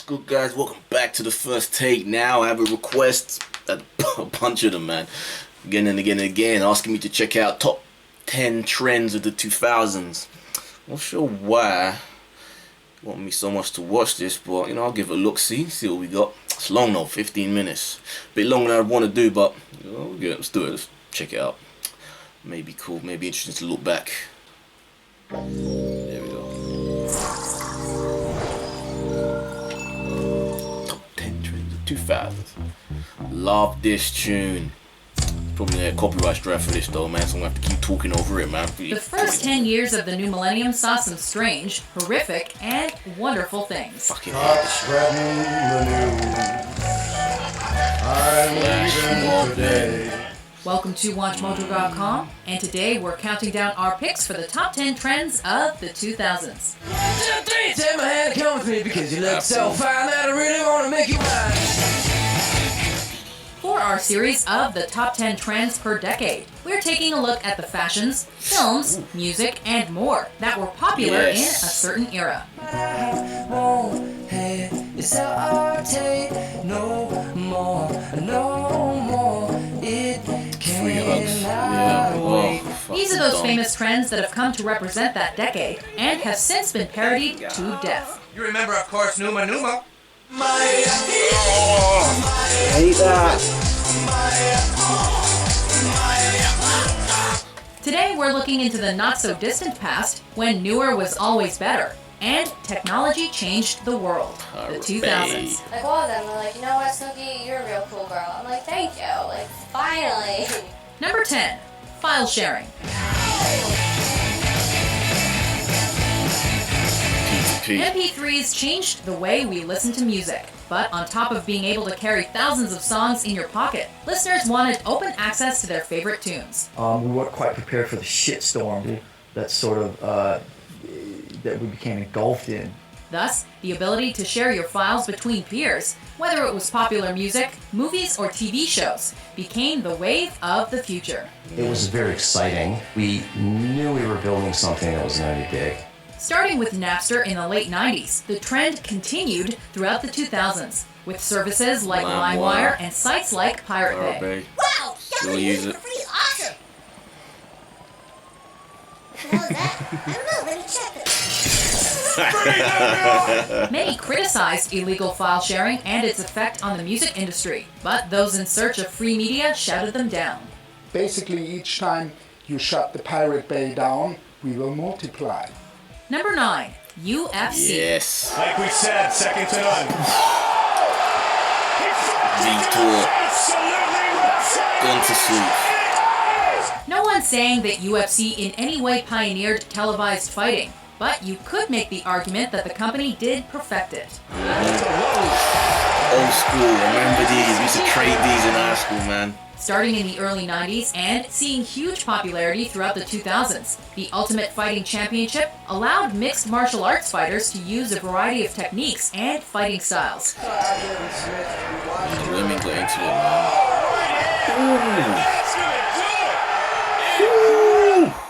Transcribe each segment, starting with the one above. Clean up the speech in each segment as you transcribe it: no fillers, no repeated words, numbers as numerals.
good, guys? Welcome back to the first take. Now I have a request, a bunch of them, man, again and again and again, asking me to check out top 10 trends of the 2000s. Not sure why you want me so much to watch this, but I'll give it a look, see what we got. It's long though, 15 minutes, a bit longer than I'd want to do, but yeah, let's do it. Let's check it out. Maybe cool, maybe interesting to look back. There we go. Top 10 trends of 2000s. Love this tune. Probably gonna get a copyright strike for this though, man, so I'm gonna have to keep talking over it, man. The first 10 years of the new millennium saw some strange, horrific, and wonderful things. Fucking Spreading the news. I'm leaving today. Welcome to WatchMojo.com, and today we're counting down our picks for the top 10 trends of the 2000s. Take my hand and come with me because you look so fine that I really want to make you mine. For our series of the top 10 trends per decade, we're taking a look at the fashions, films, music, and more that were popular in a certain era. I won't hesitate no more. It cannot wait. These are those famous trends that have come to represent that decade and have since been parodied to death. You remember, of course, Numa Numa. I hate that. Today we're looking into the not-so-distant past when newer was always better, and technology changed the world, the 2000s. Like all of them are like, you know what, Snooki, you're a real cool girl. I'm like, thank you. Like, finally. Number 10, file sharing. MP3s changed the way we listen to music, but on top of being able to carry thousands of songs in your pocket, listeners wanted open access to their favorite tunes. We weren't quite prepared for the shitstorm that sort of that we became engulfed in. Thus, the ability to share your files between peers, whether it was popular music, movies, or TV shows, became the wave of the future. It was very exciting. We knew we were building something that was going to be big. Starting with Napster in the late 90s, the trend continued throughout the 2000s, with services like LimeWire and sites like Pirate Bay. Wow, Still use it. pretty awesome. What was that? I don't know, let me check it. Many criticized illegal file sharing and its effect on the music industry, but those in search of free media shouted them down. Basically, each time you shut the Pirate Bay down, we will multiply. Number 9, UFC. Yes. Like we said, second to none. Detour. Gone to sleep. No one's saying that UFC in any way pioneered televised fighting, but you could make the argument that the company did perfect it. Old school. Remember these? We used to trade these in high school, man. Starting in the early 90s and seeing huge popularity throughout the 2000s, the Ultimate Fighting Championship allowed mixed martial arts fighters to use a variety of techniques and fighting styles. The women got into it, man.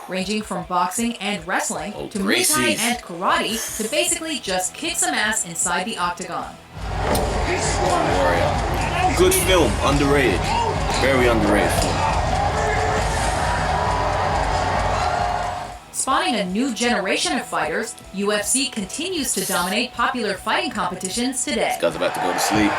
Ranging from boxing and wrestling to Muay Thai and karate to basically just kick some ass inside the octagon. Warrior. Good film, underrated. Very underrated film. Spawning a new generation of fighters, UFC continues to dominate popular fighting competitions today. This guy's about to go to sleep.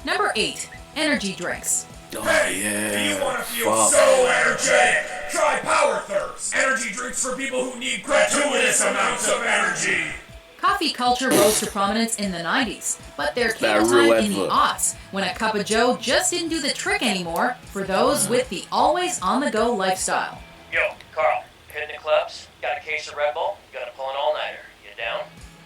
Number 8, energy drinks. Oh, Hey, yeah. do you want to feel Fuck. so energetic? Try Power Thirst. Energy drinks for people who need gratuitous amounts of energy. Coffee culture rose to prominence in the 90s, but there came That a real time in the advert. aughts when a cup of joe just didn't do the trick anymore for those with the always on-the-go lifestyle. Yo, Carl, hitting the clubs? Got a case of Red Bull? Got to pull an all-nighter. You down?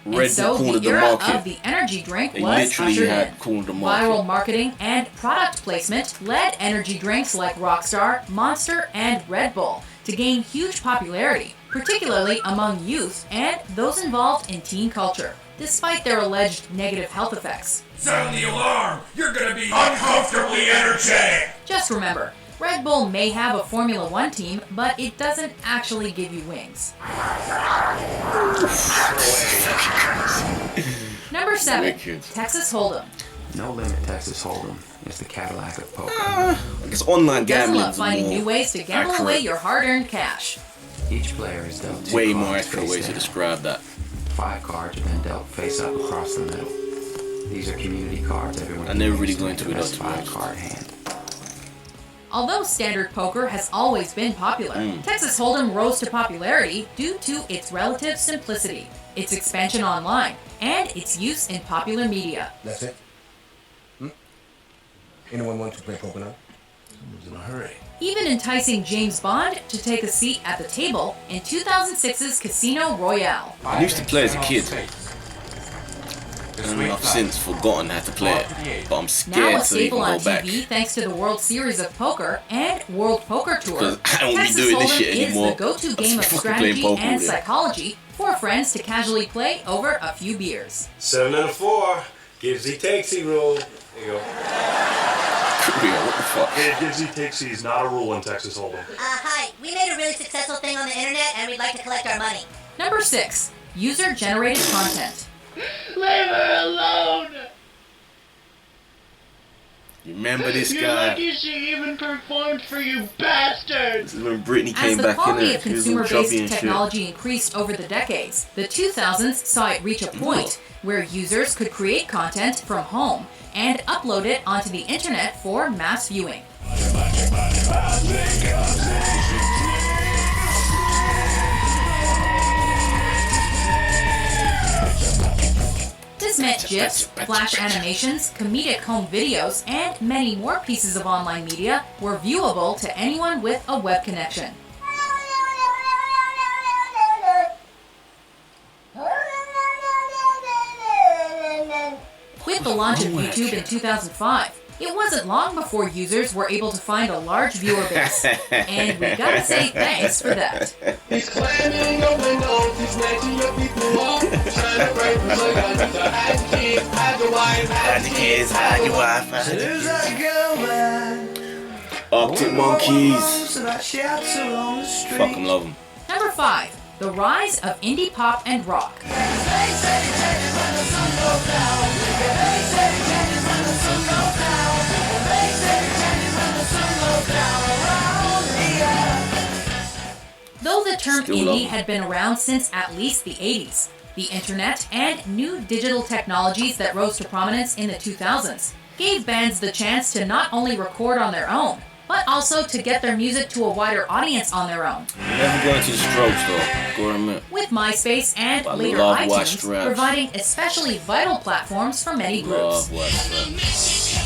And Red so Bull cornered the the era market. of the energy drink They was literally ushered had in. cornered the market. Viral marketing and product placement led energy drinks like Rockstar, Monster, and Red Bull to gain huge popularity, particularly among youth and those involved in teen culture, despite their alleged negative health effects. Sound the alarm! You're gonna be uncomfortably energetic! Just remember, Red Bull may have a Formula One team, but it doesn't actually give you wings. Number 7, Texas Hold'em. No Limit Texas Hold'em is the Cadillac of poker. I guess online Doesn't gambling love finding new ways to gamble away your hard-earned cash. Each player is dealt 2 way cards more accurate face ways to down. describe that. 5 cards are then dealt face up across the middle. These are community cards everyone I never can really use go to into make it, the best to be honest. 5-card hand. Although standard poker has always been popular, Texas Hold'em rose to popularity due to its relative simplicity, its expansion online, and its use in popular media. That's it? Anyone want to play poker now? Someone's in a hurry. Even enticing James Bond to take a seat at the table in 2006's Casino Royale. I used to play as a kid. And I've since forgotten how to play it. But I'm Now scared a to even staple on go back. TV thanks to the World Series of Poker and World Poker Tour. Because I don't be Texas doing this Hold'em shit is anymore. the go-to I'm game of fucking playing strategy poker and with it. psychology for friends to casually play over a few beers. 7 and a 4. Gives-y takes-y rule. There you go. Korea, what the fuck? Gives-y takes-y is not a rule in Texas Hold'em. Hi. We made a really successful thing on the internet, and we'd like to collect our money. Number 6, user-generated content. Leave her alone! You remember this You're guy? lucky she even performed for you bastards! This is when Britney As came the back in quality there. of She was all chubby consumer-based and shit. technology increased over the decades, the 2000s saw it reach a point where users could create content from home and upload it onto the internet for mass viewing. This meant GIFs, flash animations, comedic home videos, and many more pieces of online media were viewable to anyone with a web connection. With the launch of YouTube in 2005, it wasn't long before users were able to find a large viewer base. And we gotta say thanks for that. He's climbing the windows, he's making your people walk, trying to break the plug to hide the key, hide the wife, Hide the kids, hide your wife, hide the There's kids. a girl there. Arctic Monkeys. So that shouts her on the street. Fuck 'em, love 'em. Number 5, the rise of indie pop and rock. Though the term Still love indie 'em. had been around since at least the 80s, the internet and new digital technologies that rose to prominence in the 2000s gave bands the chance to not only record on their own, but also to get their music to a wider audience on their own. Never go into the Strokes though. Go admit. With MySpace and I later love White iTunes Stripes. providing especially vital platforms for many groups. Love White Stripes.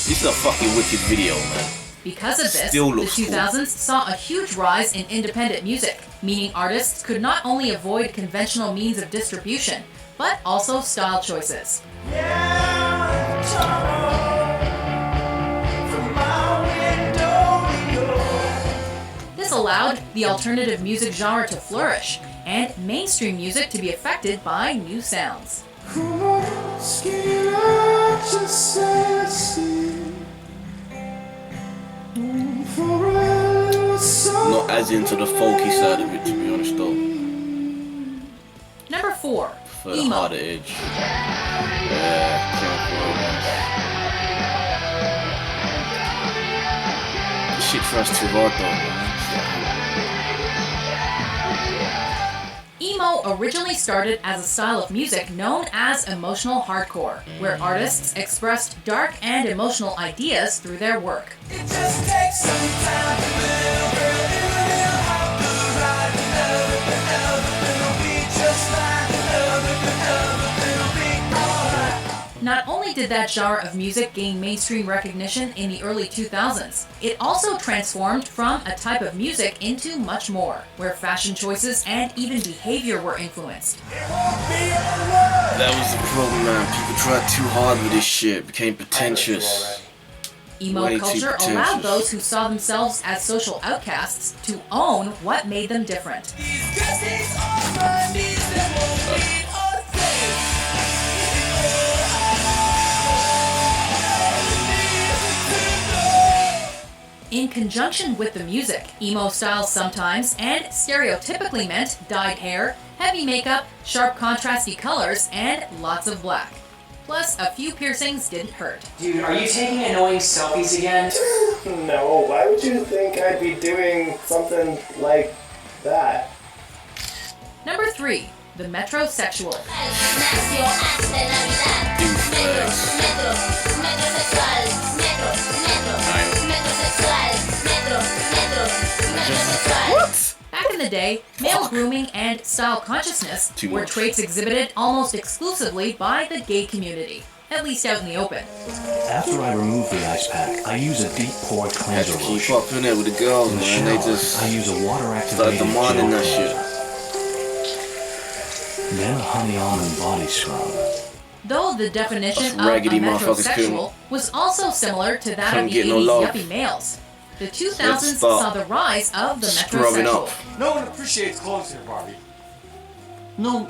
This is a fucking wicked video, man. Because of this, Still the looks cool. 2000s saw a huge rise in independent music, meaning artists could not only avoid conventional means of distribution, but also style choices. This allowed the alternative music genre to flourish, and mainstream music to be affected by new sounds. Not as into the folky side of it, to be honest though. Number 4, For the emo. harder edge. Yeah, this shit tries too hard though, man. Emo originally started as a style of music known as emotional hardcore, where artists expressed dark and emotional ideas through their work. Not only did that genre of music gain mainstream recognition in the early 2000s, it also transformed from a type of music into much more, where fashion choices and even behavior were influenced. That was the problem, man. People tried too hard with this shit. Became pretentious. Emo Way too culture pretentious. allowed those who saw themselves as social outcasts to own what made them different. These guys on my knees, In conjunction with the music, emo style sometimes and stereotypically meant dyed hair, heavy makeup, sharp contrasty colors, and lots of black. Plus, a few piercings didn't hurt. Dude, are you taking annoying selfies again? No, why would you think I'd be doing something like that? Number 3. The Metrosexual. What? Back in the day, male grooming and style consciousness were traits exhibited almost exclusively by the gay community, at least out in the open. After I remove the ice pack, I use a deep pore cleanser lotion. Keep up in there with the girls, In the man. shower, They just I use a water start activated demanding gel that shit. cleanser. Then a honey almond body scrub. Though the definition of a raggedy motherfuckers metrosexual was also similar to that couldn't of the get no 80s love. yuppie males, the Let's 2000s stop saw the rise of the scrubbing metrosexual. up. No one appreciates clothes here, Barbie. No.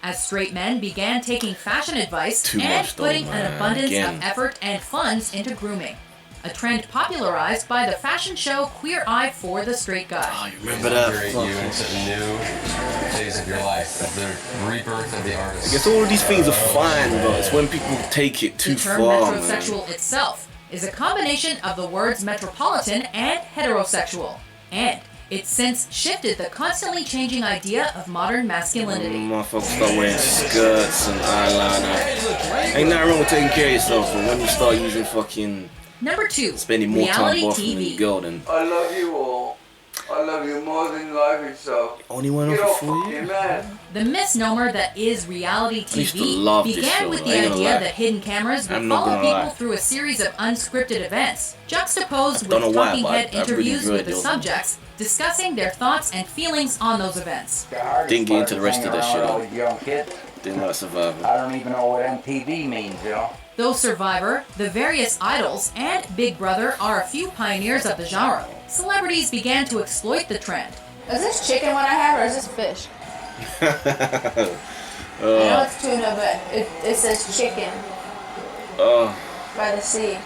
As straight men began taking fashion advice Too and much though, putting man. an abundance Again. of effort and funds into grooming. A trend popularized by the fashion show Queer Eye for the Straight Guy. Oh, you remember that? You into new phase of your life, the rebirth of the I artist. guess all of these things are fine, but it's when people take it too The term far, man. metrosexual itself is a combination of the words metropolitan and heterosexual, and it's since shifted the constantly changing idea of modern masculinity. Motherfuckers start wearing skirts and eyeliner. Ain't nothing wrong with taking care of yourself, but when you start using fucking Number 2, spending more time reality buffing than you TV. go, then I love you all. I love you more than life itself. only went on Get for off 4 of me, years. man. The misnomer that is reality I used to TV love this began show, with I the ain't gonna idea lie. that hidden cameras would I'm not follow gonna people lie. through a series of unscripted events, juxtaposed Don't know with why, talking but head I really interviews enjoyed with the those. subjects, discussing their thoughts and feelings on those events. Didn't get into the rest of that shit. All these young kids. Didn't like Survivor. I don't even know what MTV means, you know? Though Survivor, The Various Idols, and Big Brother are a few pioneers of the genre, celebrities began to exploit the trend. Is this chicken what I have, or is this fish? I know it's tuna, but it says chicken by the sea.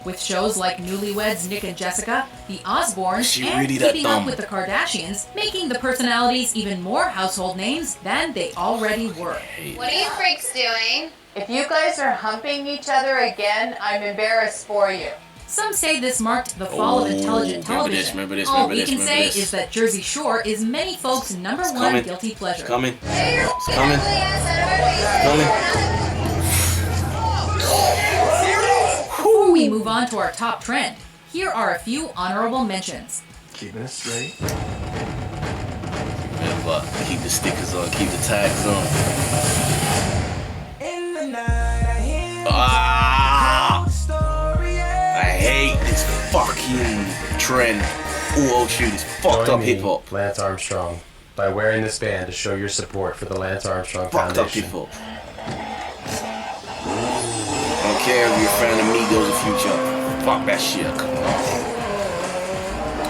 With shows like Newlyweds Nick and Jessica, The Osbournes, She and really that Keeping Up dumb. with the Kardashians, making the personalities even more household names than they already were. What are you freaks doing? If you guys are humping each other again, I'm embarrassed for you. Some say this marked the fall of intelligent television. All we can say is that Jersey Shore is many folks' number one coming. guilty pleasure. It's coming. It's coming. It's coming. Before we move on to our top trend, here are a few honorable mentions. Keeping it straight. Remember, keep the stickers on, keep the tags on. I hate this fucking trend. Ooh, oh shoot, it's fucked up hip hop. Lance Armstrong, by wearing this band to show your support for the Lance Armstrong Fucked up Foundation. hip hop. I don't care if you're a fan of Migos or Future. Fuck that shit. Come on.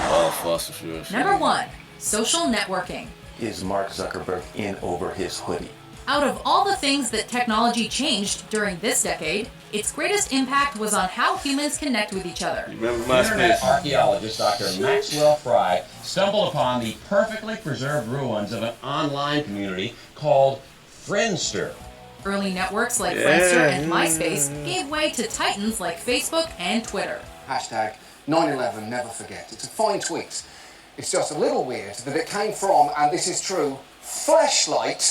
Oh, Fast and Furious. Number 1, social networking. Is Mark Zuckerberg in over his hoodie? Out of all the things that technology changed during this decade, its greatest impact was on how humans connect with each other. Remember Internet MySpace? archaeologist Dr. Maxwell Fry stumbled upon the perfectly preserved ruins of an online community called Friendster. Early networks like Yeah. Friendster and MySpace gave way to titans like Facebook and Twitter. Hashtag 9/11 never forget. It's a fine tweet. It's just a little weird that it came from, and this is true, Fleshlight,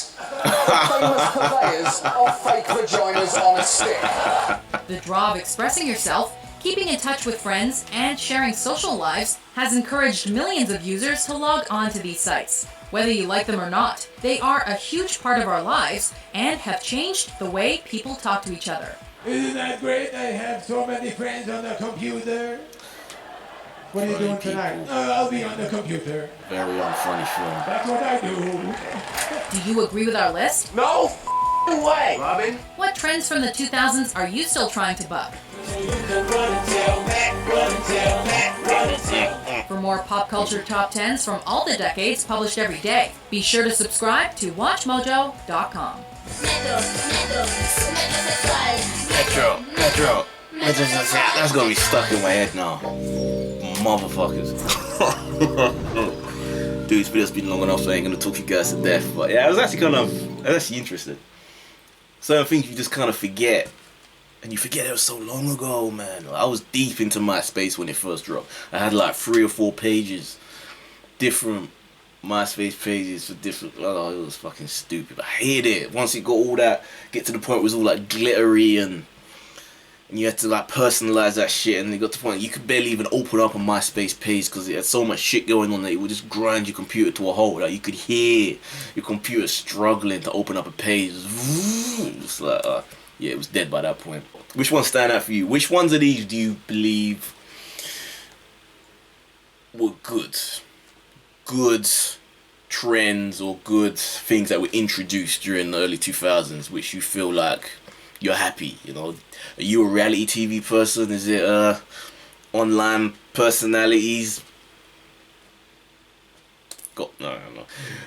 famous purveyors of fake vaginas on a stick. The draw of expressing yourself, keeping in touch with friends, and sharing social lives has encouraged millions of users to log on to these sites. Whether you like them or not, they are a huge part of our lives and have changed the way people talk to each other. Isn't that great? I have so many friends on the computer. What are you doing tonight? I'll be on the computer. Very unfunny film. That's what I do. Do you agree with our list? No way! Robin? What trends from the 2000s are you still trying to buck? For for more pop culture top 10s from all the decades published every day. Be sure to subscribe to WatchMojo.com. Metro. That's gonna be stuck in my head now. Motherfuckers. Dude, this video's been long enough, so I ain't gonna talk you guys to death. But yeah, I was actually interested. Certain things you just kind of forget. And you forget it was so long ago, man. I was deep into MySpace when it first dropped. I had like 3 or 4 pages. Different MySpace pages for different... Oh, it was fucking stupid. I hated it. Once it got all that... Get to the point where it was all like glittery and you had to like personalize that shit. And it got to the point you could barely even open up a MySpace page because it had so much shit going on that it would just grind your computer to a halt. Like you could hear your computer struggling to open up a page. It was like... yeah, it was dead by that point. Which ones stand out for you? Which ones of these do you believe were good? Good trends or good things that were introduced during the early 2000s, which you feel like you're happy, you know? Are you a reality TV person? Is it online personalities? No.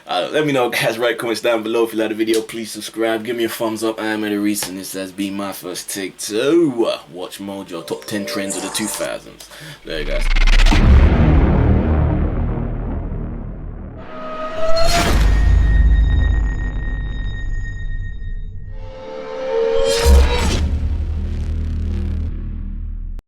Let me know, guys. Write comments down below. If you like the video, please subscribe. Give me a thumbs up. I am Eddie Reese, and this has been my first take to Watch Mojo Top 10 Trends of the 2000s. There you guys.